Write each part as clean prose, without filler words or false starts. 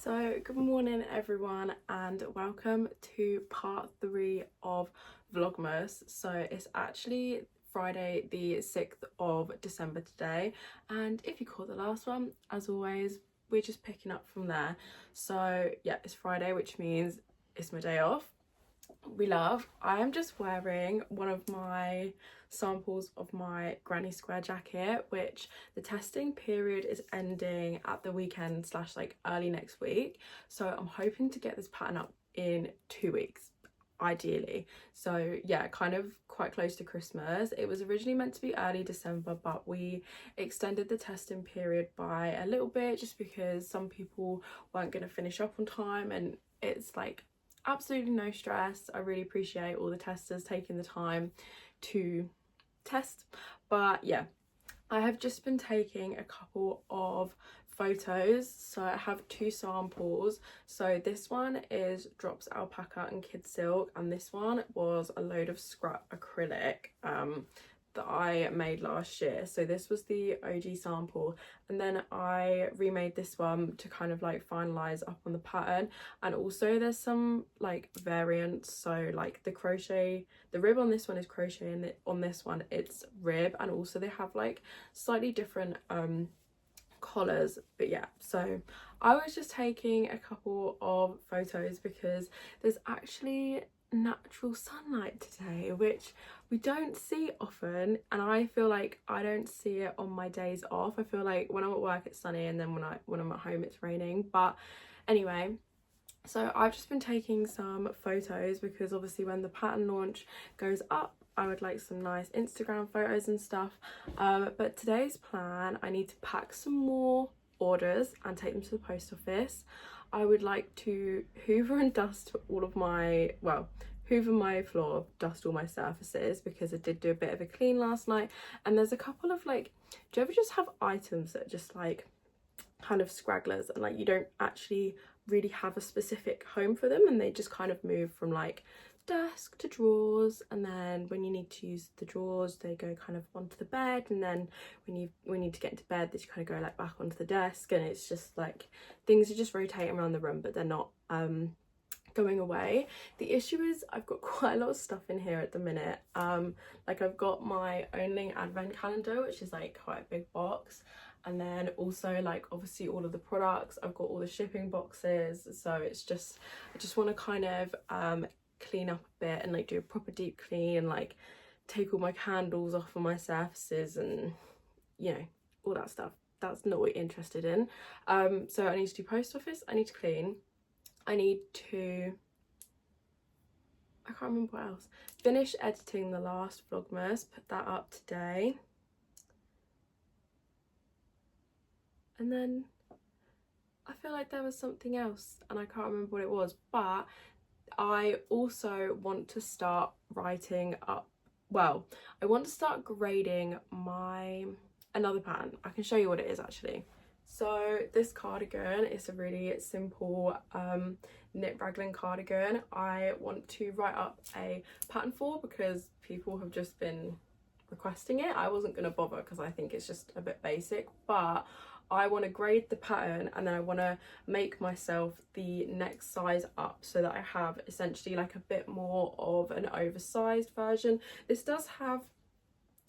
So good morning everyone and welcome to part 3 of Vlogmas. So it's actually Friday the 6th of December today, and if you caught the last one, as always, we're just picking up from there. So yeah, it's Friday, which means it's my day off. I am just wearing one of my samples of my granny square jacket, which the testing period is ending at the weekend slash like early next week, so I'm hoping to get this pattern up in 2 weeks ideally. So yeah, kind of quite close to Christmas. It was originally meant to be early December, but we extended the testing period by a little bit just because some people weren't going to finish up on time, and it's like absolutely no stress. I really appreciate all the testers taking the time to test. But yeah, I have just been taking a couple of photos. So I have 2 samples. So this one is drops alpaca and kid silk, and this one was a load of scrap acrylic that I made last year. So this was the OG sample, and then I remade this one to kind of like finalize up on the pattern. And also there's some like variants, so like the rib on this one is crochet, and on this one it's rib, and also they have like slightly different collars. But yeah, so I was just taking a couple of photos because there's actually natural sunlight today, which we don't see often, and I feel like I don't see it on my days off. I feel like when I'm at work it's sunny, and then when I'm at home it's raining. But anyway, so I've just been taking some photos because obviously when the pattern launch goes up, I would like some nice Instagram photos and stuff. But today's plan, I need to pack some more orders and take them to the post office. I would like to hoover and dust all of my, hoover my floor, dust all my surfaces, because I did do a bit of a clean last night. And there's a couple of like, do you ever just have items that are just like kind of scragglers, and like you don't actually really have a specific home for them, and they just kind of move from like desk to drawers, and then when you need to use the drawers they go kind of onto the bed, and then when you need to get into bed they just kind of go like back onto the desk, and it's just like things are just rotating around the room, but they're not going away. The issue is I've got quite a lot of stuff in here at the minute. Like I've got my Only advent calendar, which is like quite a big box, and then also like obviously all of the products. I've got all the shipping boxes, so it's just I just want to kind of clean up a bit and like do a proper deep clean, and like take all my candles off of my surfaces, and you know, all that stuff. That's not what you're interested in. So I need to do post office, I need to clean, I need to, I can't remember what else, finish editing the last Vlogmas, put that up today, and then I feel like there was something else and I can't remember what it was. But I also want to start writing up, I want to start grading my another pattern. I can show you what it is actually. So this cardigan is a really simple knit raglan cardigan. I want to write up a pattern for because people have just been requesting it. I wasn't going to bother because I think it's just a bit basic, but I want to grade the pattern, and then I want to make myself the next size up so that I have essentially like a bit more of an oversized version. This does have,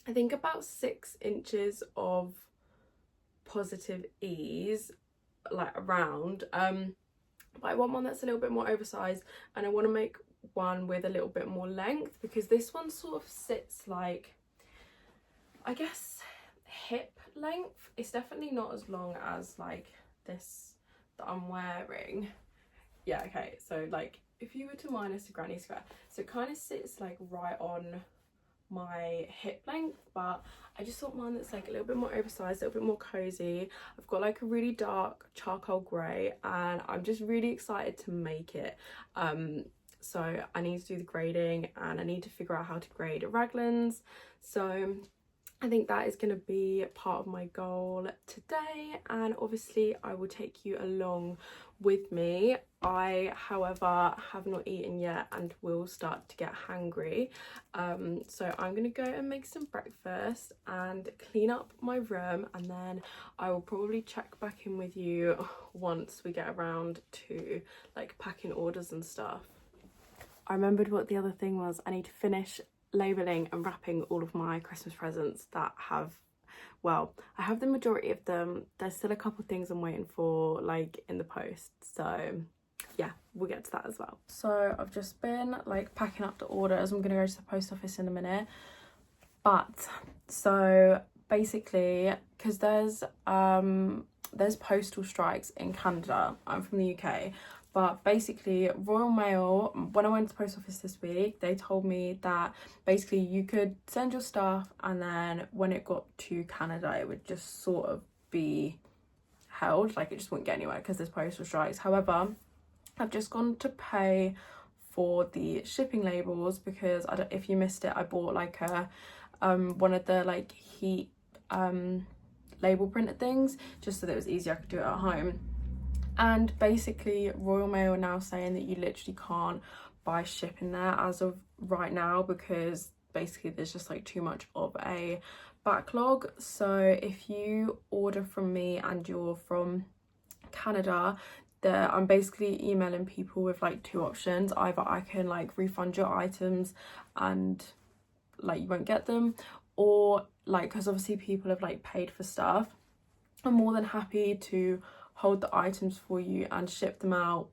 I think, about 6 inches of positive ease like around, but I want one that's a little bit more oversized, and I want to make one with a little bit more length, because this one sort of sits like, I guess, hip length. It's definitely not as long as like this that I'm wearing. Yeah, okay, so like if you were to minus a granny square, so it kind of sits like right on my hip length, but I just want one that's like a little bit more oversized, a little bit more cozy. I've got like a really dark charcoal grey, and I'm just really excited to make it. So I need to do the grading, and I need to figure out how to grade raglans. So I think that is going to be part of my goal today, and obviously I will take you along with me. I, however, have not eaten yet and will start to get hangry, so I'm going to go and make some breakfast and clean up my room, and then I will probably check back in with you once we get around to like packing orders and stuff. I remembered what the other thing was. I need to finish labelling and wrapping all of my Christmas presents that have, well, I have the majority of them. There's still a couple of things I'm waiting for, like in the post, so yeah, we'll get to that as well. So I've just been like packing up the orders. I'm gonna go to the post office in a minute, but so basically, because there's postal strikes in Canada. I'm from the UK, but basically Royal Mail, when I went to the post office this week, they told me that basically you could send your stuff, and then when it got to Canada it would just sort of be held, like it just wouldn't get anywhere because there's postal strikes. However, I've just gone to pay for the shipping labels because if you missed it, I bought like a one of the like heat label printed things just so that it was easier, I could do it at home. And basically Royal Mail are now saying that you literally can't buy shipping there as of right now because basically there's just like too much of a backlog. So if you order from me and you're from Canada, I'm basically emailing people with like two options. Either I can like refund your items and like you won't get them, or like, because obviously people have like paid for stuff, I'm more than happy to hold the items for you and ship them out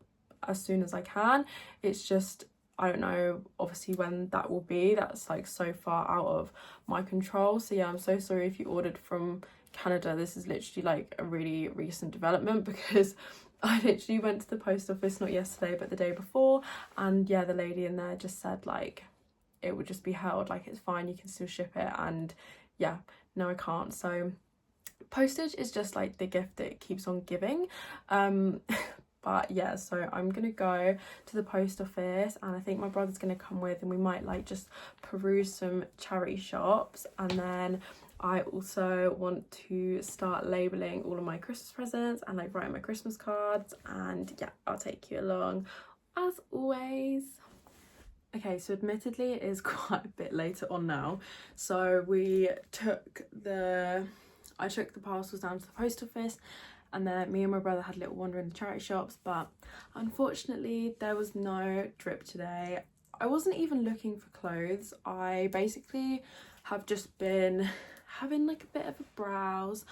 as soon as I can. It's just, I don't know obviously when that will be. That's like so far out of my control. So yeah, I'm so sorry if you ordered from Canada. This is literally like a really recent development because I literally went to the post office not yesterday but the day before, and yeah, the lady in there just said like it would just be held, like it's fine, you can still ship it. And yeah, no, I can't. So postage is just like the gift that keeps on giving. But yeah, so I'm gonna go to the post office, and I think my brother's gonna come with, and we might like just peruse some charity shops. And then I also want to start labeling all of my Christmas presents and like writing my Christmas cards, and yeah, I'll take you along as always. Okay, so admittedly it is quite a bit later on now, so I took the parcels down to the post office, and then me and my brother had a little wander in the charity shops, but unfortunately there was no drip today. I wasn't even looking for clothes. I basically have just been having like a bit of a browse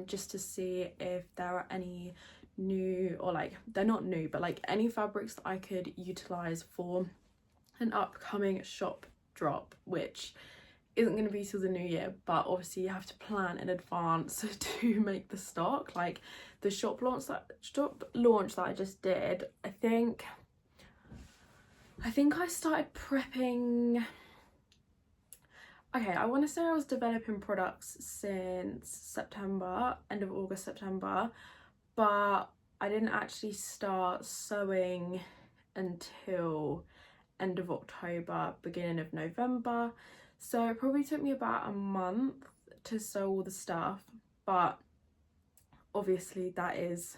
just to see if there are any new, or like they're not new, but like any fabrics that I could utilize for an upcoming shop drop, which isn't going to be till the new year, but obviously you have to plan in advance to make the stock. Like the shop launch that I just did, I think I started prepping, okay, I want to say I was developing products since September, end of August, September, but I didn't actually start sewing until end of October, beginning of November. So it probably took me about a month to sew all the stuff, but obviously that is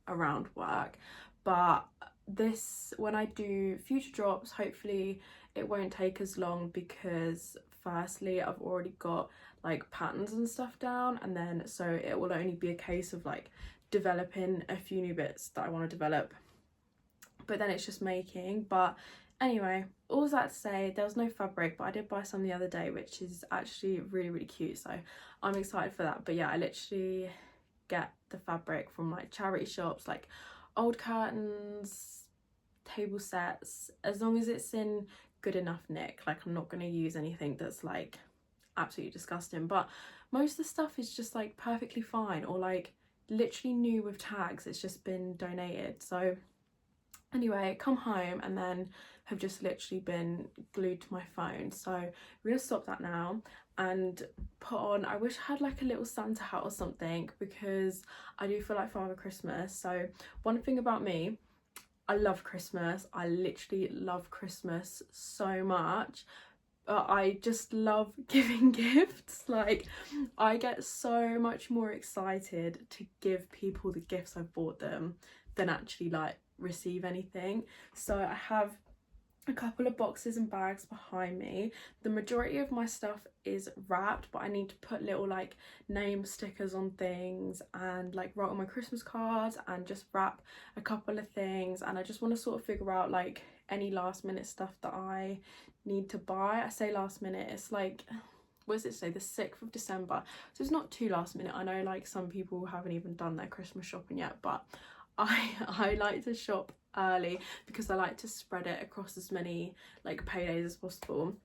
around work. But this, when I do future drops, hopefully it won't take as long because firstly I've already got like patterns and stuff down, and then so it will only be a case of like developing a few new bits that I want to develop, but then it's just making. But anyway, all that to say, there was no fabric, but I did buy some the other day, which is actually really, really cute, so I'm excited for that. But yeah, I literally get the fabric from like charity shops, like old curtains, table sets, as long as it's in good enough nick. Like I'm not going to use anything that's like absolutely disgusting, but most of the stuff is just like perfectly fine, or like literally new with tags. It's just been donated. So anyway, come home and then have just literally been glued to my phone, so we're gonna stop that now and put on, I wish I had like a little Santa hat or something, because I do feel like Father Christmas. So one thing about me, I love Christmas. I literally love Christmas so much, but I just love giving gifts. Like, I get so much more excited to give people the gifts I've bought them than actually like receive anything. So I have a couple of boxes and bags behind me. The majority of my stuff is wrapped, but I need to put little like name stickers on things and like write on my Christmas cards and just wrap a couple of things. And I just want to sort of figure out like any last minute stuff that I need to buy. I say last minute, it's like, what does it say, the 6th of December, so it's not too last minute. I know like some people haven't even done their Christmas shopping yet, but I like to shop early because I like to spread it across as many like paydays as possible.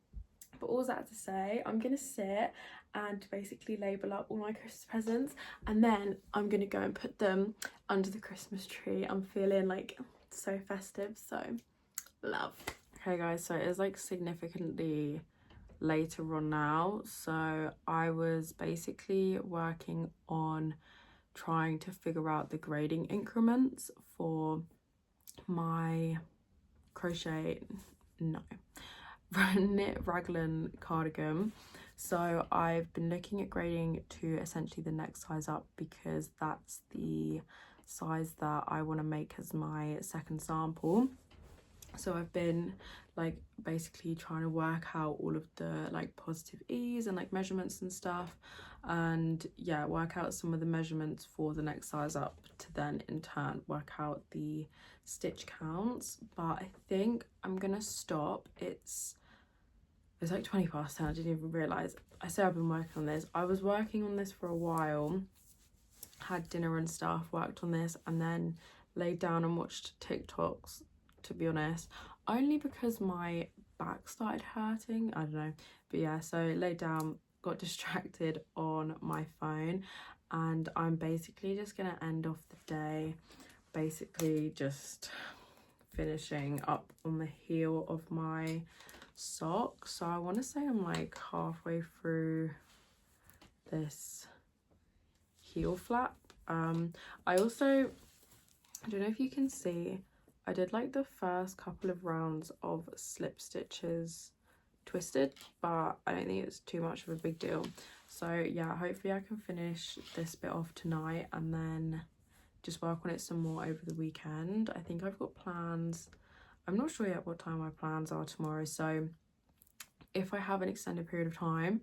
But all that to say, I'm gonna sit and basically label up all my Christmas presents, and then I'm gonna go and put them under the Christmas tree. I'm feeling like so festive, so love. Okay guys, so it is like significantly later on now, so I was basically working on trying to figure out the grading increments for my knit raglan cardigan. So I've been looking at grading to essentially the next size up because that's the size that I want to make as my second sample. So I've been like basically trying to work out all of the like positive ease and like measurements and stuff, and yeah, work out some of the measurements for the next size up to then in turn work out the stitch counts. But I think I'm gonna stop. It's like 20 past 10. I didn't even realize. I say I've been working on this. I was working on this for a while, had dinner and stuff, worked on this, and then laid down and watched TikToks, to be honest, only because my back started hurting. I don't know, but yeah, so laid down, got distracted on my phone, and I'm basically just gonna end off the day basically just finishing up on the heel of my sock. So I want to say I'm like halfway through this heel flap. I don't know if you can see, I did like the first couple of rounds of slip stitches twisted, but I don't think it's too much of a big deal. So yeah, hopefully I can finish this bit off tonight and then just work on it some more over the weekend. I think I've got plans. I'm not sure yet what time my plans are tomorrow, so if I have an extended period of time,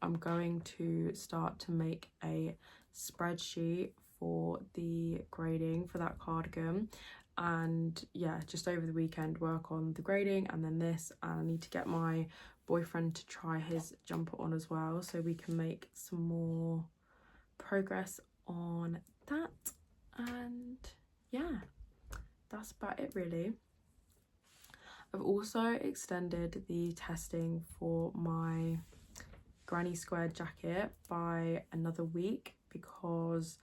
I'm going to start to make a spreadsheet for the grading for that cardigan, and yeah, just over the weekend work on the grading and then this, and I need to get my boyfriend to try his jumper on as well so we can make some more progress on that. And yeah, that's about it really. I've also extended the testing for my granny square jacket by another week because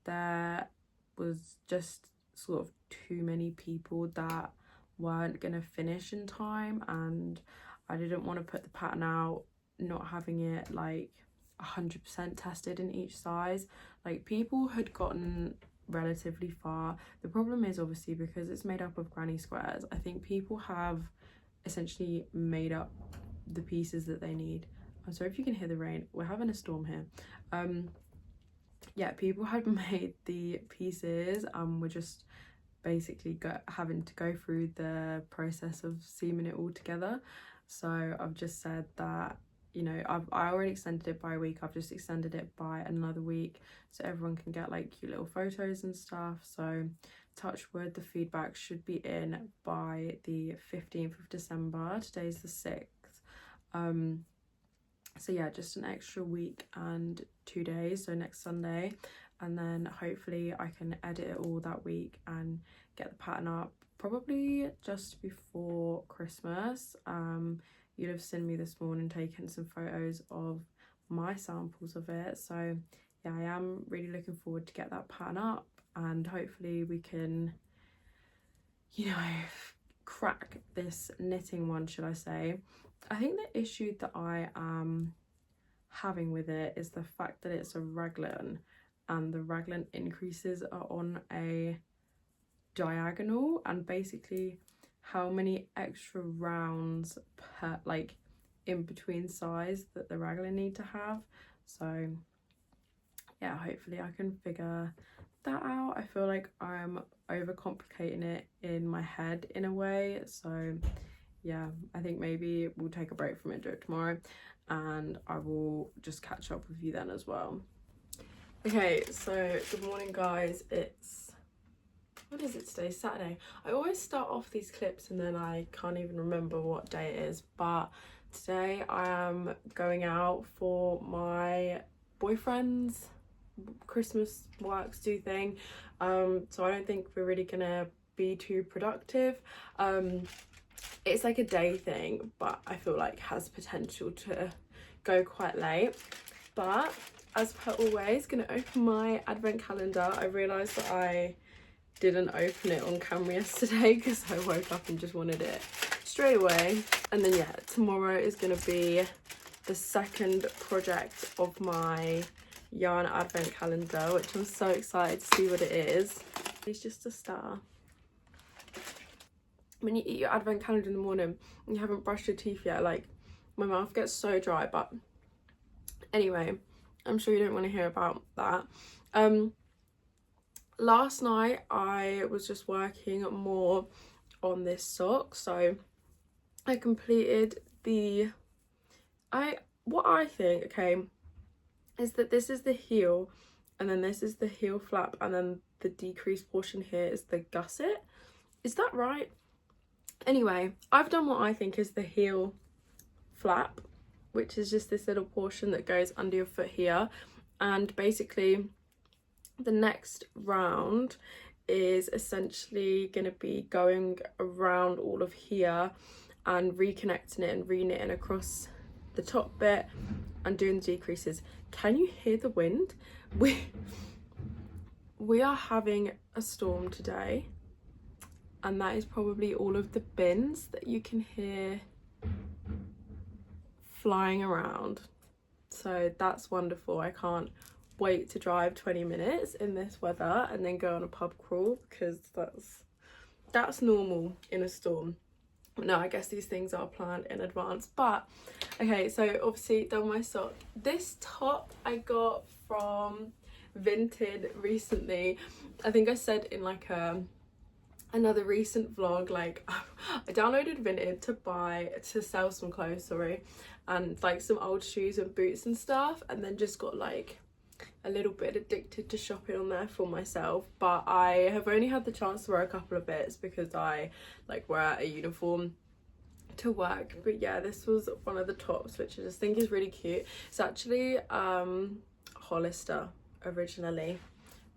there was just sort of too many people that weren't gonna finish in time, and I didn't want to put the pattern out not having it like 100% tested in each size. Like, people had gotten relatively far. The problem is obviously because it's made up of granny squares, I think people have essentially made up the pieces that they need. I'm sorry if you can hear the rain, we're having a storm here. Yeah, people had made the pieces and we're just basically having to go through the process of seaming it all together. So I've just said that, you know, I already extended it by a week. I've just extended it by another week so everyone can get like cute little photos and stuff. So touch wood, the feedback should be in by the 15th of December. Today's the 6th. So yeah, just an extra week and 2 days, so next Sunday, and then hopefully I can edit it all that week and get the pattern up probably just before Christmas. You'd have seen me this morning taking some photos of my samples of it, so yeah, I am really looking forward to get that pattern up, and hopefully we can, you know, crack this knitting one, should I say. I think the issue that I am having with it is the fact that it's a raglan and the raglan increases are on a diagonal, and basically how many extra rounds per, like in between size that the raglan need to have. So yeah, hopefully I can figure that out. I feel like I'm overcomplicating it in my head in a way, so yeah, I think maybe we'll take a break from it, do it tomorrow, and I will just catch up with you then as well. Okay, so good morning guys. It's, what is it today? Saturday. I always start off these clips and then I can't even remember what day it is, but today I am going out for my boyfriend's Christmas works do thing, so I don't think we're really gonna be too productive. It's like a day thing, but I feel like has potential to go quite late. But as per always, gonna open my advent calendar. I realised that I didn't open it on camera yesterday because I woke up and just wanted it straight away. And then yeah, tomorrow is gonna be the second project of my yarn advent calendar, which I'm so excited to see what it is. It's just a star. When you eat your advent calendar in the morning and you haven't brushed your teeth yet, like my mouth gets so dry. But anyway, I'm sure you don't want to hear about that. Last night I was just working more on this sock, so I completed the what I think, okay, is that this is the heel and then this is the heel flap and then the decreased portion here is the gusset. Is that right? Anyway, I've done what I think is the heel flap, which is just this little portion that goes under your foot here, and basically the next round is essentially going to be going around all of here and reconnecting it and re-knitting across the top bit and doing the decreases. Can you hear the wind? We are having a storm today, and that is probably all of the bins that you can hear flying around. So that's wonderful. I can't wait to drive 20 minutes in this weather and then go on a pub crawl, because that's normal in a storm. No, I guess these things are planned in advance. But okay, so obviously done my sock. This top I got from Vinted recently. I think I said in like another recent vlog, like I downloaded Vinted to sell some clothes, sorry, and like some old shoes and boots and stuff, and then just got like a little bit addicted to shopping on there for myself. But I have only had the chance to wear a couple of bits because I like wear a uniform to work. But yeah, this was one of the tops, which I just think is really cute. It's actually Hollister originally,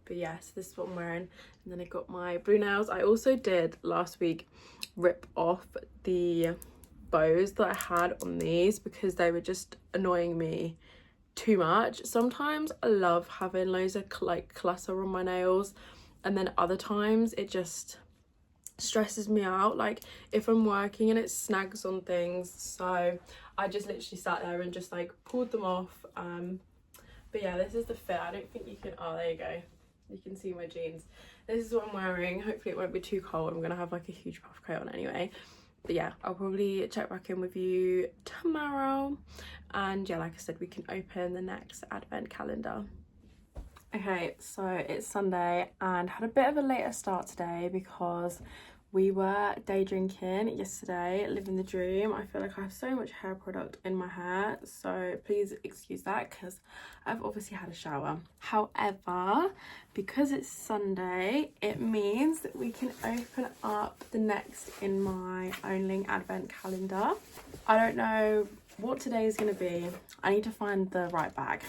but yes, this is what I'm wearing. And then I got my blue nails. I also did last week rip off the bows that I had on these because they were just annoying me too much. Sometimes I love having loads of like clutter on my nails, and then other times it just stresses me out, like if I'm working and it snags on things. So I just literally sat there and just like pulled them off. But yeah, this is the fit. I don't think you can, oh there you go, you can see my jeans. This is what I'm wearing. Hopefully it won't be too cold. I'm gonna have like a huge puff coat on anyway. But yeah, I'll probably check back in with you tomorrow, and yeah, like I said, we can open the next advent calendar. Okay, so it's Sunday and had a bit of a later start today because we were day drinking yesterday, living the dream. I feel like I have so much hair product in my hair, so please excuse that because I've obviously had a shower. However, because it's Sunday, it means that we can open up the next in my Onling advent calendar. I don't know what today is going to be. I need to find the right bag.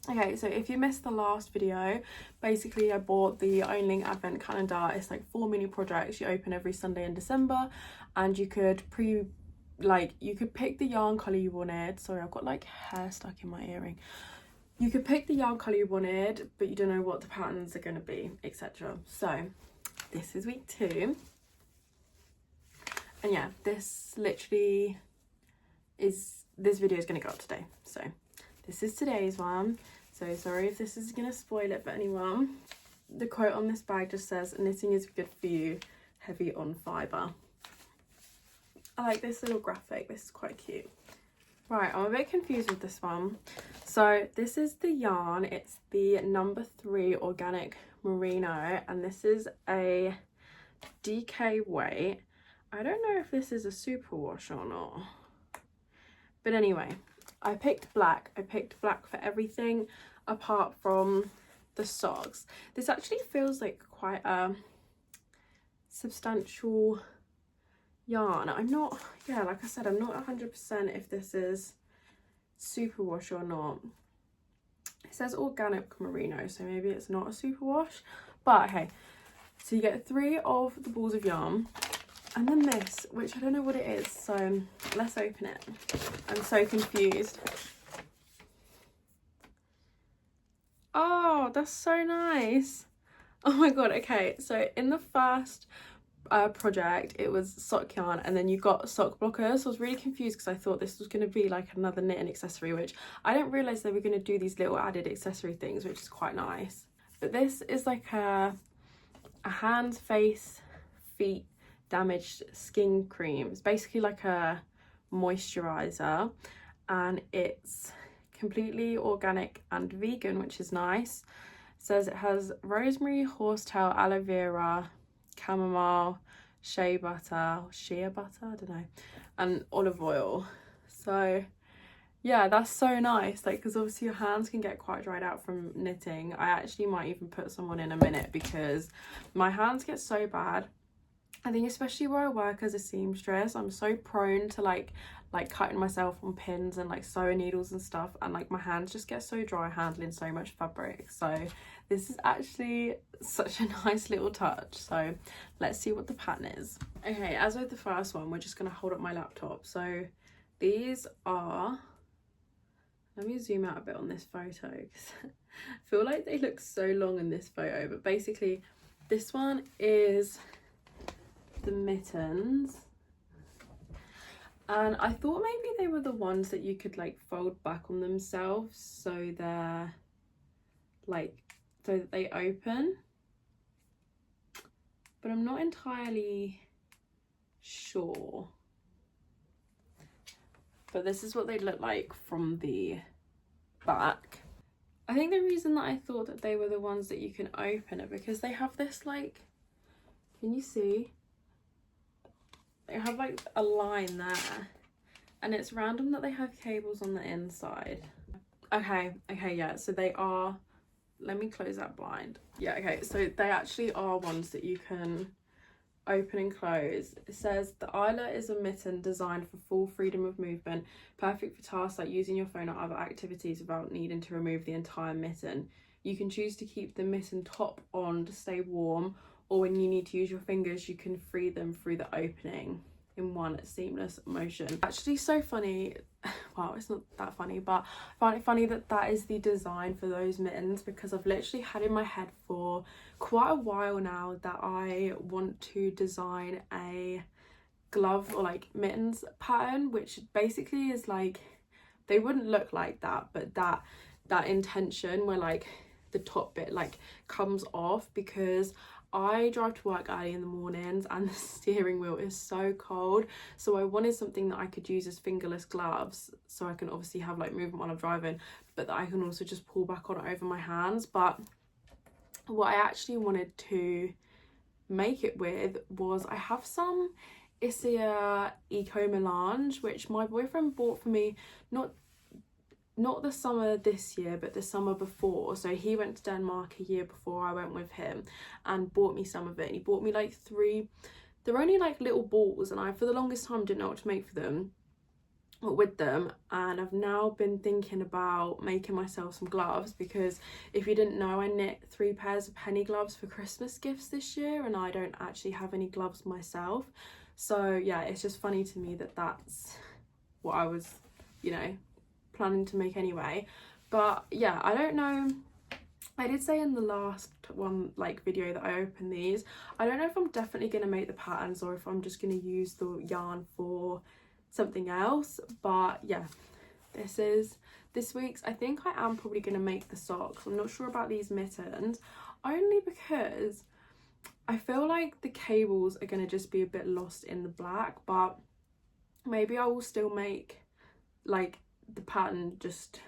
Okay, so if you missed the last video, basically I bought the Onling advent calendar. It's like 4 mini projects you open every Sunday in December, and you could you could pick the yarn colour you wanted. Sorry, I've got like hair stuck in my earring. You could pick the yarn colour you wanted, but you don't know what the patterns are going to be, etc. So this is week 2, and yeah, this literally is, this video is going to go up today. So this is today's one. So sorry if this is going to spoil it for anyone. The quote on this bag just says, "Knitting is good for you, heavy on fibre." I like this little graphic. This is quite cute. Right, I'm a bit confused with this one. So this is the yarn. It's the number 3 organic merino, and this is a DK weight. I don't know if this is a superwash or not. But anyway, I picked black. I picked black for everything apart from the socks. This actually feels like quite a substantial yarn. I'm not, yeah, like I said, I'm not 100% if this is superwash or not. It says organic merino, so maybe it's not a superwash, but okay. So you get 3 of the balls of yarn, and then this, which I don't know what it is, so let's open it. I'm so confused. Oh, that's so nice. Oh my god. Okay, so in the first project it was sock yarn, and then you got sock blockers, so I was really confused because I thought this was going to be like another knitting accessory, which I didn't realize they were going to do these little added accessory things, which is quite nice. But this is like a hands, face, feet damaged skin cream. It's basically like a moisturizer, and it's completely organic and vegan, which is nice. It says it has rosemary, horsetail, aloe vera, chamomile, shea butter, I don't know, and olive oil. So yeah, that's so nice, like, because obviously your hands can get quite dried out from knitting. I actually might even put some on in a minute because my hands get so bad. I think especially where I work as a seamstress, I'm so prone to like cutting myself on pins and like sewing needles and stuff, and like my hands just get so dry handling so much fabric. So this is actually such a nice little touch. So let's see what the pattern is. Okay, as with the first one, we're just going to hold up my laptop. So these are, let me zoom out a bit on this photo because I feel like they look so long in this photo, but basically this one is the mittens, and I thought maybe they were the ones that you could like fold back on themselves, so they're like, so that they open, but I'm not entirely sure. But this is what they look like from the back. I think the reason that I thought that they were the ones that you can open it because they have this like, can you see? They have like a line there, and it's random that they have cables on the inside. Okay, yeah, so they are, let me close that blind. Yeah, okay, so they actually are ones that you can open and close. It says the Isla is a mitten designed for full freedom of movement, perfect for tasks like using your phone or other activities without needing to remove the entire mitten. You can choose to keep the mitten top on to stay warm, or when you need to use your fingers, you can free them through the opening in one seamless motion. Actually so funny, well, it's not that funny, but I find it funny that that is the design for those mittens, because I've literally had in my head for quite a while now that I want to design a glove or like mittens pattern, which basically is like, they wouldn't look like that, but that intention where like the top bit like comes off, because I drive to work early in the mornings and the steering wheel is so cold, so I wanted something that I could use as fingerless gloves, so I can obviously have like movement while I'm driving, but that I can also just pull back on over my hands. But what I actually wanted to make it with was, I have some Isia Eco Melange, which my boyfriend bought for me, not the summer this year, but the summer before. So he went to Denmark a year before I went with him and bought me some of it. And he bought me like 3, they're only like little balls, and I for the longest time didn't know what to make for them or with them, and I've now been thinking about making myself some gloves, because if you didn't know, I knit 3 pairs of penny gloves for Christmas gifts this year, and I don't actually have any gloves myself. So yeah, it's just funny to me that that's what I was, you know, planning to make anyway. But yeah, I don't know, I did say in the last one like video that I opened these, I don't know if I'm definitely going to make the patterns or if I'm just going to use the yarn for something else. But yeah, this is this week's. I think I am probably going to make the socks. I'm not sure about these mittens, only because I feel like the cables are going to just be a bit lost in the black, but maybe I will still make like the pattern just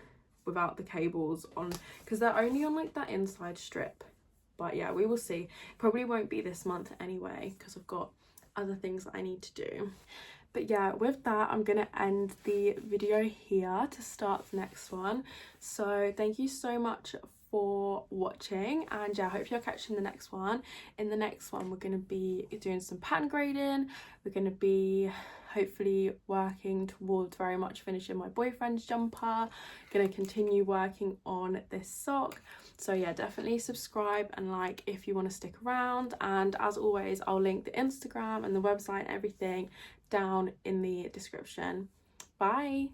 without the cables on, because they're only on like that inside strip. But yeah, we will see. Probably won't be this month anyway, because I've got other things that I need to do. But yeah, with that, I'm gonna end the video here to start the next one. So thank you so much for watching, and yeah, I hope you're catching the next one. In the next one, we're gonna be doing some pattern grading. We're gonna be hopefully working towards very much finishing my boyfriend's jumper. Gonna continue working on this sock. So yeah, definitely subscribe and like if you want to stick around, and as always, I'll link the Instagram and the website and everything down in the description. Bye.